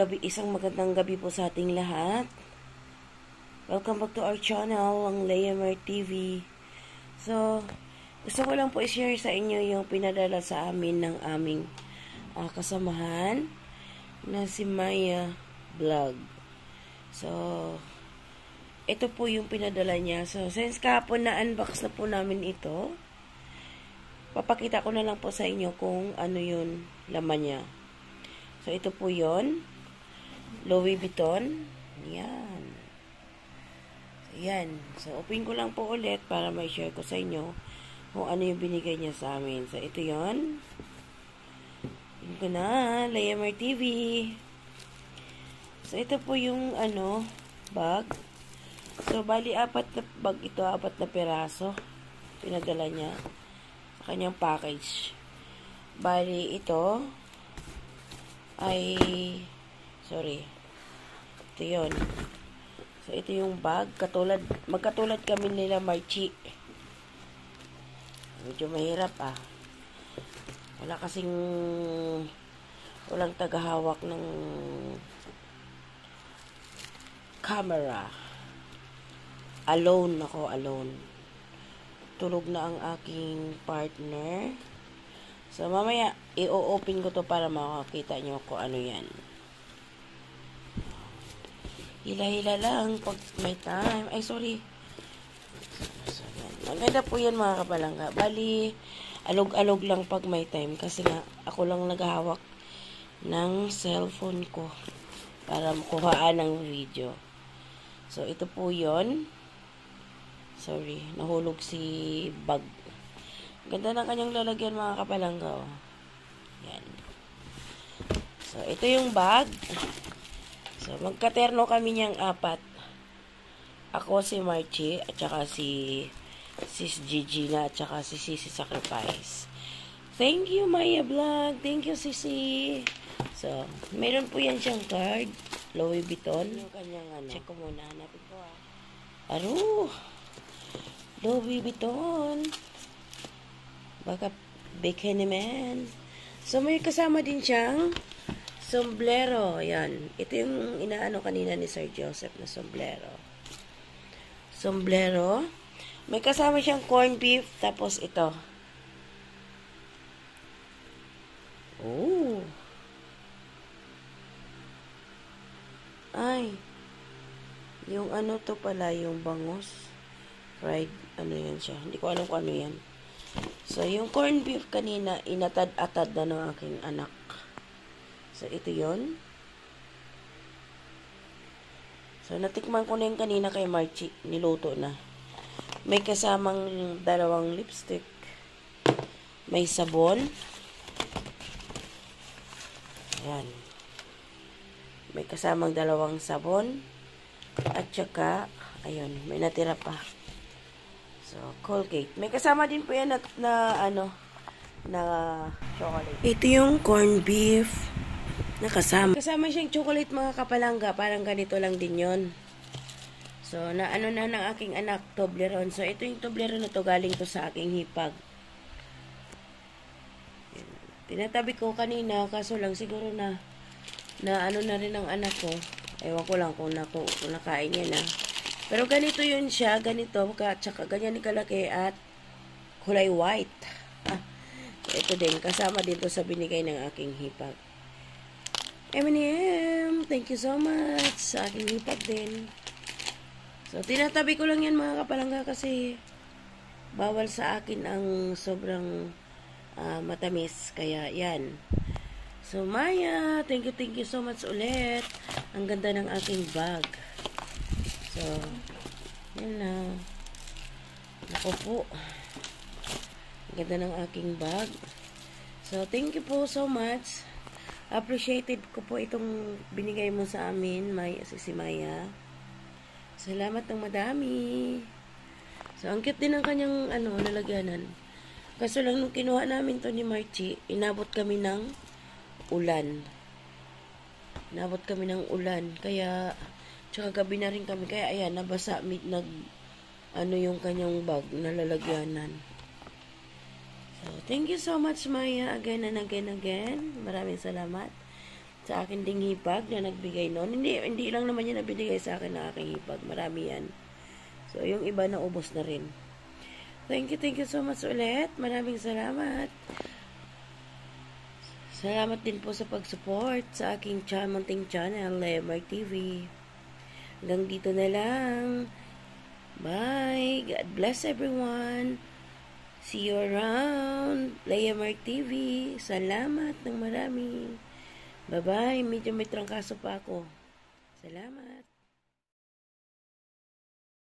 Isang magandang gabi po sa ating lahat. Welcome back to our channel, ang Leamer TV. So, gusto ko lang po i-share sa inyo yung pinadala sa amin ng aming kasamahan na si Maya Vlog. So, ito po yung pinadala niya. So, since kahapon na-unbox na po namin ito, papakita ko na lang po sa inyo kung ano yung laman niya. So, ito po yun. Louis Vuitton. Yan. So, yan. So, open ko lang po ulit para may share ko sa inyo kung ano yung binigay niya sa amin. So, ito yun. Open ko na. Leamer TV. So, ito po yung bag. So, bali, 4 na bag ito. 4 na peraso. Pinadala niya sa kanyang package. Bali, ito ay ito yun. So, ito yung bag. Magkatulad kami nila Marchi. Medyo mahirap walang tagahawak ng camera. Alone. Tulog na ang aking partner. So, mamaya, i-open ko to para makakita nyo kung ano yan. Hila-hila lang pag may time. Ay, sorry. So, yan. Maganda po yan, mga kapalangga. Bali, alog-alog lang pag may time. Kasi nga, ako lang naghahawak ng cellphone ko para makuhaan ng video. So, ito po yon. Sorry, nahulog si bag. Ganda ng kanyang lalagyan, mga kapalangga. Yan. So, ito yung bag. So, magkaterno kami niyang 4. Ako, si Marchi, at saka si Sis Gigi na, at saka si Sisi Sacrifice. Thank you, Maya Vlog. Thank you, Sisi. So, meron po yan siyang card. Louis Vuitton. Yung kanyang check ko muna. Hanapin ko Louis Vuitton. Baka bikini man. So, may kasama din siyang sombrero. Yan. Ito yung inaano kanina ni Sir Joseph na sombrero. Sombrero. May kasama siyang corned beef. Tapos ito. Oh. Ay. Yung to pala, yung bangus. Fried. Ano yan siya. Hindi ko alam kung ano yan. So, yung corned beef kanina, inatad-atad na ng aking anak. So, ito yon. So, natikman ko na yung kanina kay Marchi. Niluto na. May kasamang 2 lipstick. May sabon. Ayan. May kasamang 2 sabon. At saka, ayun, may natira pa. So, Colgate. May kasama din po yan na chocolate. Ito yung corned beef na kasama. Kasama siyang chocolate, mga kapalangga. Parang ganito lang din yon. So, na ng aking anak, Toblerone. So, ito yung Toblerone na to. Galing to sa aking hipag. Tinatabi ko kanina. Kaso lang siguro na na rin ang anak ko. Ewan ko lang kung nakain niya na. Pero ganito yun siya, ganito, tsaka ganyan ni kalaki at kulay white. So ito din, kasama dito sa binigay ng aking hipag. M&M, thank you so much sa aking hipag din. So, tinatabi ko lang yan, mga kapalangga, kasi bawal sa akin ang sobrang matamis. Kaya, yan. So, Maya, thank you so much ulit. Ang ganda ng aking bag. So, yan na. Ako po. Ang ganda ng aking bag. So, thank you po so much. Appreciated ko po itong binigay mo sa amin, si Maya. Salamat ng madami. So, ang cute din ng kanyang, nalagyanan. Kaso lang, nung kinuha namin to ni Marchi, inabot kami ng ulan. Kaya, tsaka gabi na rin kami. Kaya, ayan, nabasa, yung kanyang bag, nalalagyanan. So, thank you so much, Maya, again and again. Maraming salamat. sa akin ding hipag na nagbigay noon. Hindi lang naman yan nabinigay sa akin ng aking hipag. Marami yan. So, yung iba na ubos na rin. Thank you so much ulit. Maraming salamat. Salamat din po sa pag-support sa aking munting channel, Lemar TV. Hanggang dito na lang. Bye. God bless everyone. See you around. Lemar TV. Salamat ng marami. Bye-bye. Medyo may trangkaso pa ako. Salamat.